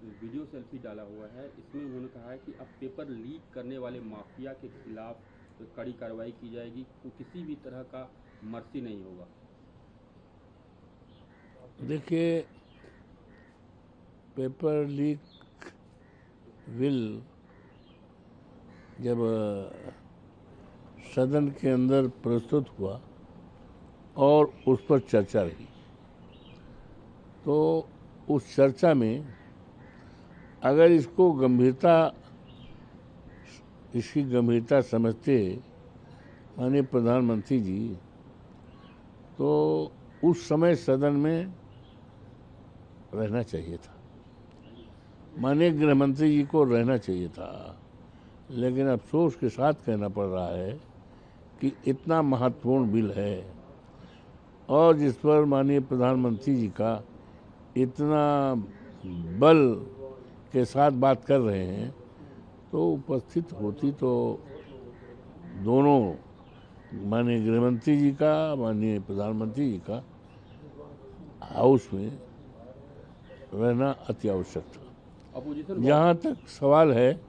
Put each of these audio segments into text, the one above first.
Video selfie डाला हुआ है। इसमें उन्होंने कहा है कि अब पेपर लीक करने वाले माफिया के खिलाफ तो कड़ी कार्रवाई की जाएगी, किसी भी तरह का मर्सी नहीं होगा। देखिए, पेपर लीक बिल जब सदन के अंदर प्रस्तुत हुआ और उस पर चर्चा रही, तो उस चर्चा में अगर इसकी गंभीरता समझते माननीय प्रधानमंत्री जी, तो उस समय सदन में रहना चाहिए था, माननीय गृह मंत्री जी को रहना चाहिए था। लेकिन अफसोस के साथ कहना पड़ रहा है कि इतना महत्वपूर्ण बिल है और जिस पर माननीय प्रधानमंत्री जी का इतना बल के साथ बात कर रहे हैं, तो उपस्थित होती तो दोनों माननीय गृहमंत्री जी का, माननीय प्रधानमंत्री जी का हाउस में रहना अति आवश्यक था। जहाँ तक सवाल है,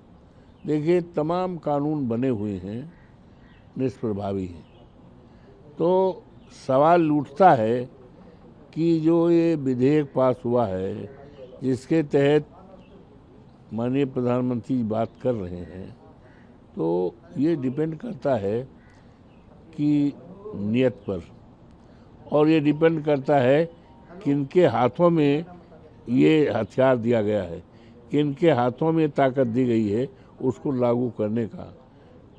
देखिए तमाम कानून बने हुए हैं, निष्प्रभावी हैं, तो सवाल उठता है कि जो ये विधेयक पास हुआ है जिसके तहत माननीय प्रधानमंत्री बात कर रहे हैं, तो ये डिपेंड करता है कि नियत पर, और ये डिपेंड करता है किनके हाथों में ये हथियार दिया गया है, किनके हाथों में ताकत दी गई है उसको लागू करने का।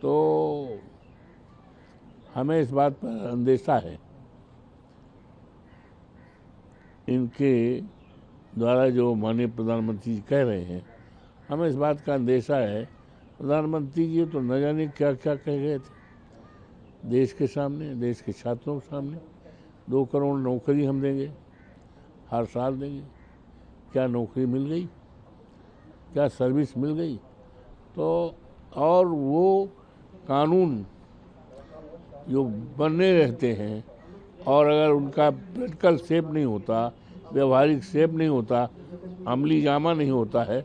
तो हमें इस बात पर अंदेशा है, इनके द्वारा जो माननीय प्रधानमंत्री जी कह रहे हैं, हमें इस बात का अंदेशा है। प्रधानमंत्री जी तो न जाने क्या क्या कह गए थे देश के सामने, देश के छात्रों के सामने। 2 करोड़ नौकरी हम देंगे, हर साल देंगे। क्या नौकरी मिल गई? क्या सर्विस मिल गई? तो और वो कानून जो बनने रहते हैं और अगर उनका प्रैक्टिकल शेप नहीं होता, व्यवहारिक शेप नहीं होता, अमली जामा नहीं होता है,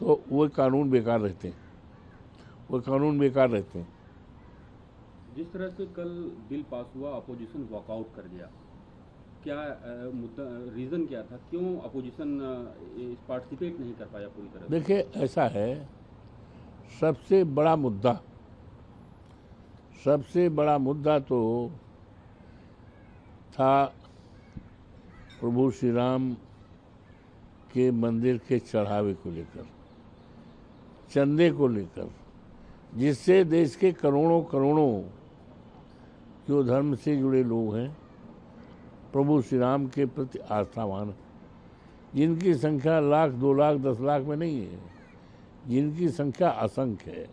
तो वो कानून बेकार रहते हैं, जिस तरह से कल बिल पास हुआ, अपोजिशन वॉकआउट कर गया, क्या मुद्दा, रीज़न क्या था? क्यों अपोजिशन पार्टिसिपेट नहीं कर पाया पूरी तरह से? देखिए, ऐसा है, सबसे बड़ा मुद्दा तो था प्रभु श्री राम के मंदिर के चढ़ावे को लेकर, चंदे को लेकर, जिससे देश के करोड़ों जो धर्म से जुड़े लोग हैं प्रभु श्री राम के प्रति आस्थावान हैं, जिनकी संख्या लाख, 2 लाख, 10 लाख में नहीं है, जिनकी संख्या असंख्य है,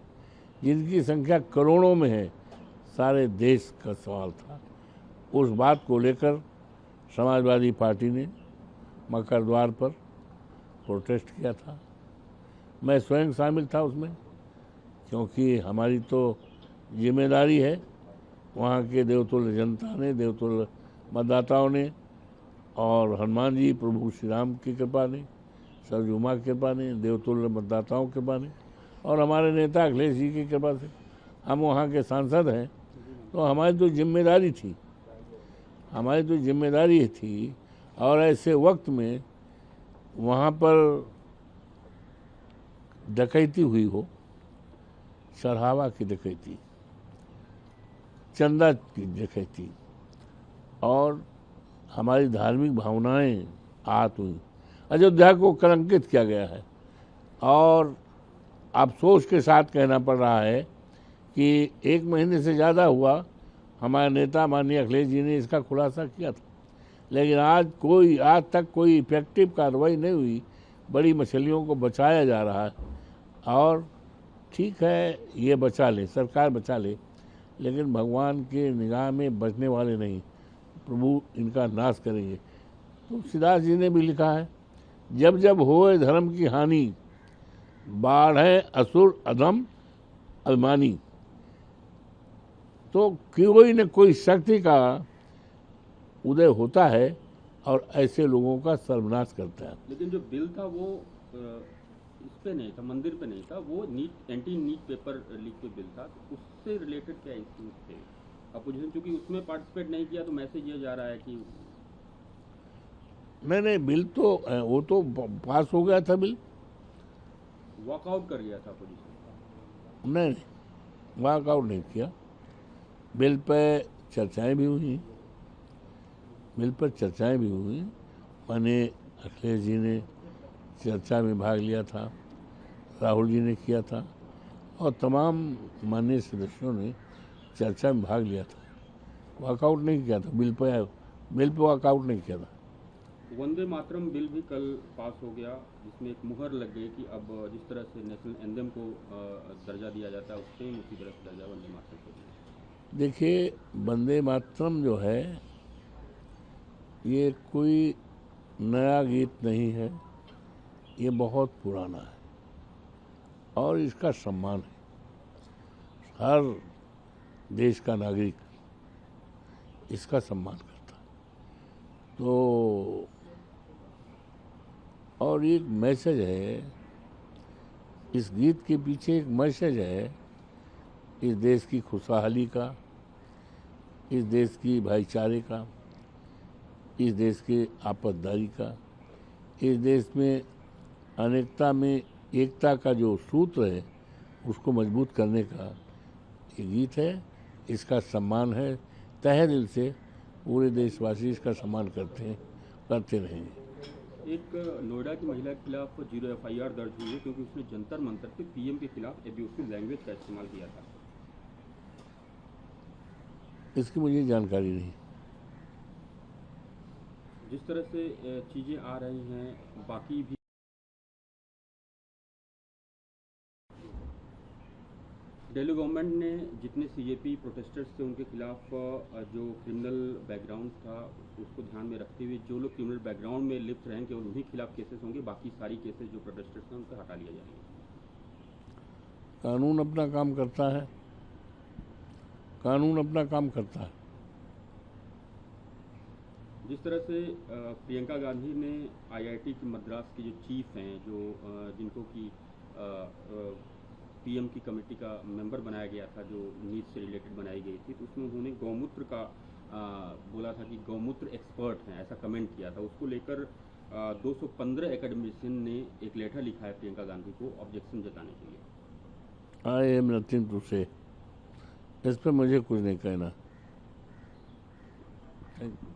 जिनकी संख्या करोड़ों में है, सारे देश का सवाल था। उस बात को लेकर समाजवादी पार्टी ने मकर द्वार पर प्रोटेस्ट किया था। मैं स्वयं शामिल था उसमें, क्योंकि हमारी तो जिम्मेदारी है, वहाँ के देवतुल्य जनता ने, देवतुल्य मतदाताओं ने और हनुमान जी प्रभु श्री राम की कृपा ने, सरजुमा की कृपा ने, देवतुल्य मतदाताओं की कृपा ने और हमारे नेता अखिलेश जी की कृपा से हम वहाँ के सांसद हैं। तो हमारी तो जिम्मेदारी थी और ऐसे वक्त में वहाँ पर डकैती हुई हो, चढ़ावा की डकैती, चंदा की डकैती और हमारी धार्मिक भावनाएं आहत हुई, अयोध्या को कलंकित किया गया है। और अफसोस के साथ कहना पड़ रहा है कि 1 महीने से ज़्यादा हुआ हमारे नेता माननीय अखिलेश जी ने इसका खुलासा किया था, लेकिन आज तक कोई इफेक्टिव कार्रवाई नहीं हुई। बड़ी मछलियों को बचाया जा रहा है और ठीक है, ये बचा ले, सरकार बचा ले, लेकिन भगवान के निगाह में बचने वाले नहीं, प्रभु इनका नाश करेंगे। तुलसीदास जी ने भी लिखा है, जब जब होए धर्म की हानि, बाढ़े असुर अधम अभिमानी। तो कोई न कोई शक्ति का उदय होता है और ऐसे लोगों का सर्वनाश करता है। लेकिन जो बिल था वो इस पे नहीं था, मंदिर पे नहीं था, वो NEET anti NEET paper leak पे बिल था। तो उससे रिलेटेड क्या इश्यूज थे? अपोजिशन चूंकि उसमें पार्टिसिपेट नहीं किया तो मैसेज ये जा रहा है कि नहीं, बिल तो वो तो पास हो गया था बिल। वॉकआउट कर गया था अपोजिशन। नहीं, वॉकआउट नहीं किया। बिल पे चर्चाएं भी हुई, माने अखिलेश जी ने चर्चा में भाग लिया था, राहुल जी ने किया था और तमाम माननीय सदस्यों ने चर्चा में भाग लिया था। वॉकआउट नहीं किया था बिल पे वॉकआउट नहीं किया था। वंदे मातरम बिल भी कल पास हो गया, जिसमें एक मुहर लग गई कि अब जिस तरह से नेशनल एंथम को दर्जा दिया जाता है उससे उसी तरह से दर्जा वंदे मातरम को दिया। देखिए, वंदे मातरम जो है ये कोई नया गीत नहीं है, ये बहुत पुराना है और इसका सम्मान है। हर देश का नागरिक इसका सम्मान करता है। तो और एक मैसेज है, इस गीत के पीछे एक मैसेज है इस देश की खुशहाली का, इस देश की भाईचारे का, इस देश के आपतदारी का, इस देश में अनेकता में एकता का जो सूत्र है उसको मजबूत करने का ये गीत है। इसका सम्मान है, तहे दिल से पूरे देशवासी इसका सम्मान करते रहेंगे। एक नोएडा की महिला के खिलाफ 0 FIR दर्ज हुई है क्योंकि उसने जंतर मंतर पे PM के खिलाफ एब्यूसिव लैंग्वेज का इस्तेमाल किया था। इसकी मुझे जानकारी नहीं। जिस तरह से चीज़ें आ रही हैं, बाकी भी दिल्ली गवर्नमेंट ने जितने CJP प्रोटेस्टर्स थे उनके खिलाफ जो क्रिमिनल बैकग्राउंड था उसको ध्यान में रखते हुए जो लोग क्रिमिनल बैकग्राउंड में लिप्त रहेंगे केवल उन्हीं खिलाफ केसेस होंगे, बाकी सारी केसेस जो प्रोटेस्टर्स हैं उनको हटा लिया जाएंगे। कानून अपना काम करता है, कानून अपना काम करता है। जिस तरह से प्रियंका गांधी ने IIT की मद्रास की जो चीफ हैं, जो जिनको कि PM की कमेटी का मेंबर बनाया गया था, जो नीट से रिलेटेड बनाई गई थी, तो उसमें उन्होंने गौमूत्र का बोला था कि गौमूत्र एक्सपर्ट हैं, ऐसा कमेंट किया था। उसको लेकर 215 एकेडमिशियन ने एक लेटर लिखा है प्रियंका गांधी को ऑब्जेक्शन जताने के लिए। आई एम नथिंग टू से, इस पर मुझे कुछ नहीं कहना। Thank you.